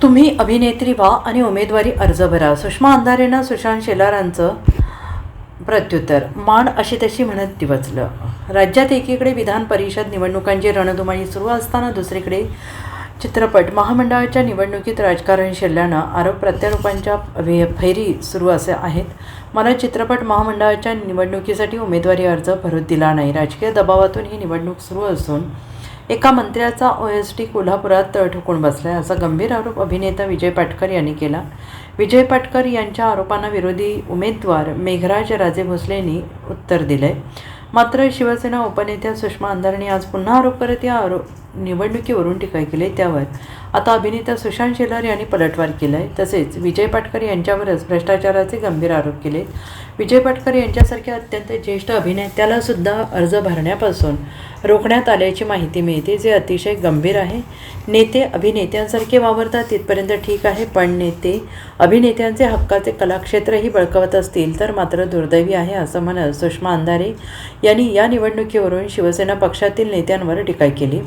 तुम्ही अभिनेत्री व्हा आणि उमेदवारी अर्ज भरा. सुषमा अंधारेंना सुशांत शेलारांचं प्रत्युत्तर. मान अशी तशी म्हणत दिवचलं. राज्यात एकीकडे विधान परिषद निवडणुकांची रणधुमाळी सुरू असताना दुसरीकडे चित्रपट महामंडळाच्या निवडणुकीत राजकारण शिरल्यानं आरोप प्रत्यारोपांच्या फैरी सुरू असे आहेत. मला चित्रपट महामंडळाच्या निवडणुकीसाठी उमेदवारी अर्ज भरू दिला नाही. राजकीय दबावातून ही निवडणूक सुरू असून एका मंत्र्याचा OST कोल्हापुरात तळ ठोकून बसलाय, असा गंभीर आरोप अभिनेता विजय पाटकर यांनी केला. विजय पाटकर यांच्या आरोपांना विरोधी उमेदवार मेघराज राजे भोसलेंनी उत्तर दिलंय. मात्र शिवसेना उपनेत्या सुषमा अंधारेंनी आज पुन्हा आरोप करत या निवडणुकीवरून टीका केली. त्यावर आता अभिनेता सुशांत शेलार यांनी पलटवार केलाय. तसेच विजय पाटकर यांच्यावरच भ्रष्टाचाराचे गंभीर आरोप केले. विजय पाटकर यांच्यासारख्या अत्यंत ज्येष्ठ अभिनेत्याला सुद्धा अर्ज भरण्यापासून रोखण्यात आल्याची माहिती मिळते, जे अतिशय गंभीर आहे. नेते अभिनेत्यांसारखे वावरतात तिथपर्यंत ठीक आहे, पण नेते अभिनेत्यांचे हक्काचे कलाक्षेत्रही बळकावत असतील तर मात्र दुर्दैवी आहे, असं म्हणत सुषमा अंधारे यांनी या निवडणुकीवरून शिवसेना पक्षातील नेत्यांवर टीका केली.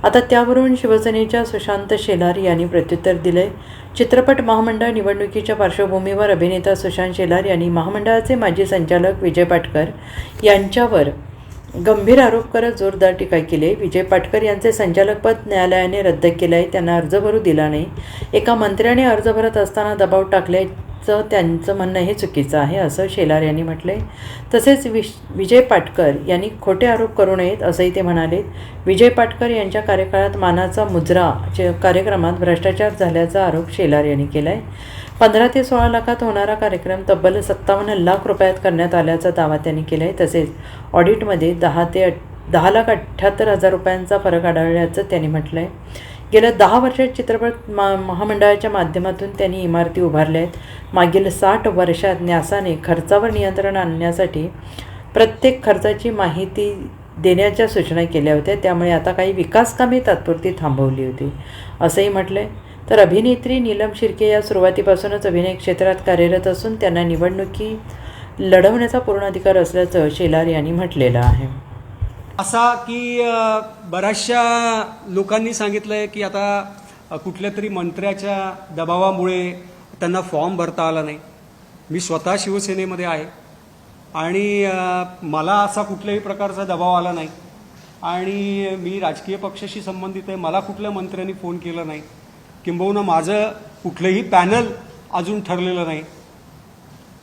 आता त्यावरून शिवसेनेच्या सुशांत शेलार यांनी प्रत्युत्तर दिले. चित्रपट महामंडळ निवडणुकीच्या पार्श्वभूमीवर अभिनेता सुशांत शेलार यांनी महामंडळाचे माजी संचालक विजय पाटकर यांच्यावर गंभीर आरोप करत जोरदार टीका केली. विजय पाटकर यांचे संचालकपद न्यायालयाने रद्द केले आहे. त्यांना अर्ज भरू दिला नाही. एका मंत्र्याने अर्ज भरत असताना दबाव टाकल्याचं त्यांचं म्हणणं हे चुकीचं आहे, असं शेलार यांनी म्हटलंय. तसेच विजय पाटकर यांनी खोटे आरोप करू नयेत असंही ते म्हणाले. विजय पाटकर यांच्या कार्यकाळात मानाचा मुजरा कार्यक्रमात भ्रष्टाचार झाल्याचा आरोप शेलार यांनी केला आहे. 15 ते 16 लाखात होणारा कार्यक्रम तब्बल 57 लाख रुपयात करण्यात आल्याचा दावा त्यांनी केला आहे. तसेच ऑडिटमध्ये 10,78,000 रुपयांचा फरक आढळल्याचं त्यांनी म्हटलं आहे. गेल्या 10 वर्षात चित्रपट महामंडळाच्या माध्यमातून त्यांनी इमारती उभारल्या आहेत. मागील 60 वर्षात न्यासाने खर्चावर नियंत्रण आणण्यासाठी प्रत्येक खर्चाची माहिती देण्याच्या सूचना केल्या होत्या. त्यामुळे आता काही विकासकामे तात्पुरती थांबवली होती, असंही म्हटलं आहे. तर अभिनेत्री नीलम शिर्के या सुरुवातीपासूनच अभिनय क्षेत्रात कार्यरत असून त्यांना निवडणुकी लढवण्याचा पूर्ण अधिकार असल्याचं शेलार यांनी म्हटलेलं आहे. असा की बऱ्याचशा लोकांनी सांगितलं आहे की आता कुठल्या तरी मंत्र्याच्या दबावामुळे त्यांना फॉर्म भरता आला नाही. मी स्वतः शिवसेनेमध्ये आहे आणि मला असा कुठल्याही प्रकारचा दबाव आला नाही आणि मी राजकीय पक्षाशी संबंधित आहे. मला कुठल्या मंत्र्यांनी फोन केला नाही, किंबहुना माझं कुठलंही पॅनल अजून ठरलेलं नाही.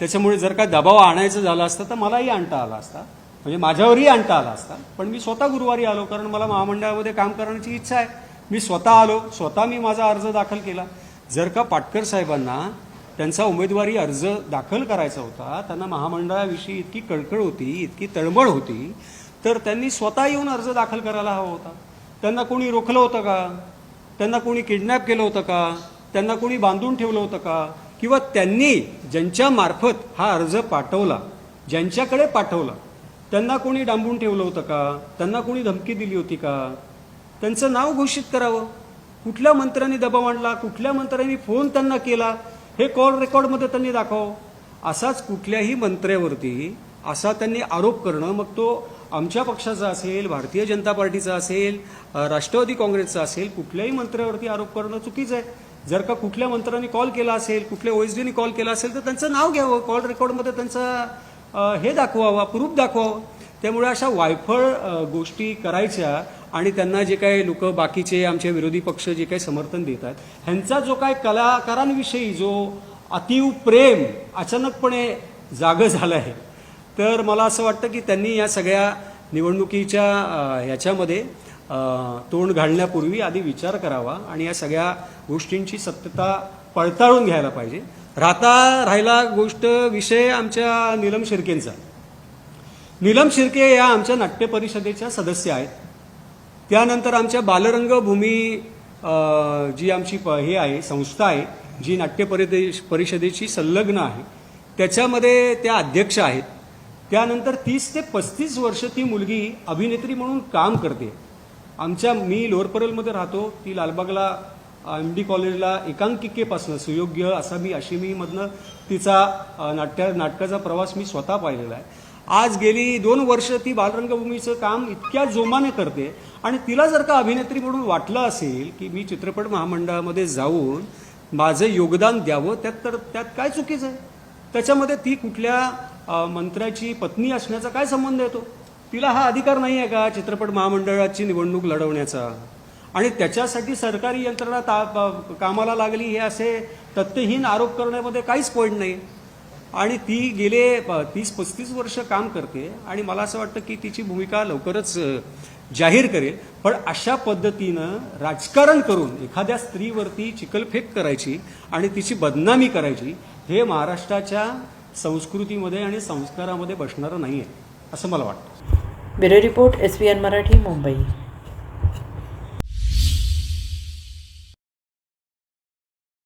त्याच्यामुळे जर का दबाव आणायचं झालं असतं तर मलाही आणता आला असता, म्हणजे माझ्यावरही आणता आला असता. पण मी स्वतः गुरुवारी आलो, कारण मला महामंडळामध्ये काम करण्याची इच्छा आहे. मी स्वतः आलो, स्वतः मी माझा अर्ज दाखल केला. जर का पाटकर साहेबांना त्यांचा उमेदवारी अर्ज दाखल करायचा होता, त्यांना महामंडळाविषयी इतकी कळकळ होती, इतकी तळमळ होती, तर त्यांनी स्वतः येऊन अर्ज दाखल करायला हवा होता. त्यांना कोणी रोखलं होतं का? त्यांना कोणी किडनॅप केलं होतं का? त्यांना कोणी बांधून ठेवलं होतं का? किंवा त्यांनी ज्यांच्या मार्फत हा अर्ज पाठवला, ज्यांच्याकडे पाठवला, त्यांना कोणी डांबून ठेवलं होतं का? त्यांना कोणी धमकी दिली होती का? त्यांचं नाव घोषित करावं. कुठल्या मंत्र्यांनी दबाव आणला, कुठल्या मंत्र्यांनी फोन त्यांना केला, हे कॉल रेकॉर्डमध्ये त्यांनी दाखवावं. असाच कुठल्याही मंत्र्यावरती असा त्यांनी आरोप करणं, मग तो आमच्या पक्षाचा असेल, भारतीय जनता पार्टीचा असेल, राष्ट्रवादी काँग्रेसचा असेल, कुठल्याही मंत्र्यावरती आरोप करणं चुकीचं आहे. जर का कुठल्या मंत्र्यांनी कॉल केला असेल, कुठल्या OSDनी कॉल केला असेल, तर त्यांचं नाव घ्यावं, कॉल रेकॉर्डमध्ये त्यांचं हे दाखवावं, प्रूफ दाखवावं. त्यामुळे अशा वायफळ गोष्टी करायच्या आणि त्यांना जे काही लोक बाकीचे आमचे विरोधी पक्ष जे काही समर्थन देतात, ह्यांचा जो काय कलाकारांविषयी जो अतीव प्रेम अचानकपणे जागं झालं आहे, तर मला असं वाटतं की त्यांनी या सगळ्या निवडणुकीच्या ह्याच्यामध्ये तोंड घालण्यापूर्वी आधी विचार करावा आणि या सगळ्या गोष्टींची सत्यता पडताळून घ्यायला पाहिजे. राहिला विषय आमच्या नीलम शिर्केंचा. नीलम शिर्के या आमच्या नाट्य परिषदेच्या सदस्य आहेत. त्यानंतर आमच्या बालरंगभूमी जी आमची हे आहे संस्था आहे, जी नाट्य परिषदेची संलग्न आहे, त्याच्यामध्ये त्या अध्यक्ष आहेत. त्यानंतर 30 ते 35 वर्ष ती मुलगी अभिनेत्री म्हणून काम करते. मी लोअर परेलमध्ये राहतो, ती लालबागला MD कॉलेजला एकांकिकेपासून सुयोग्य अशिमीमधनं तिचा नाटकाचा प्रवास मी स्वतः पाहिलेला आहे. आज गेली 2 वर्ष ती बालरंगभूमीचं काम इतक्या जोमाने करते आणि तिला जर का अभिनेत्री म्हणून वाटलं असेल की मी चित्रपट महामंडळामध्ये जाऊन माझं योगदान द्यावं, त्यात काय चुकीचं आहे? त्याच्यामध्ये ती कुठल्या मंत्र्याची पत्नी असण्याचा काय संबंध येतो? तिला हा अधिकार नाही आहे का चित्रपट महामंडळाची निवडणूक लढवण्याचा? आणि त्याच्यासाठी सरकारी यंत्रणा कामाला लागली हे असे तथ्यहीन आरोप करण्यामध्ये काहीच पॉईंट नाही. आणि ती गेले 30-35 वर्ष काम करते आणि मला असं वाटतं की तिची भूमिका लवकरच जाहीर करेल. पण अशा पद्धतीनं राजकारण करून एखाद्या स्त्रीवरती चिखलफेक करायची आणि तिची बदनामी करायची हे महाराष्ट्राच्या संस्कृतीमध्ये आणि संस्कारामध्ये बसणारं नाही आहे असं मला वाटतं. Bureau report SVN Marathi, Mumbai.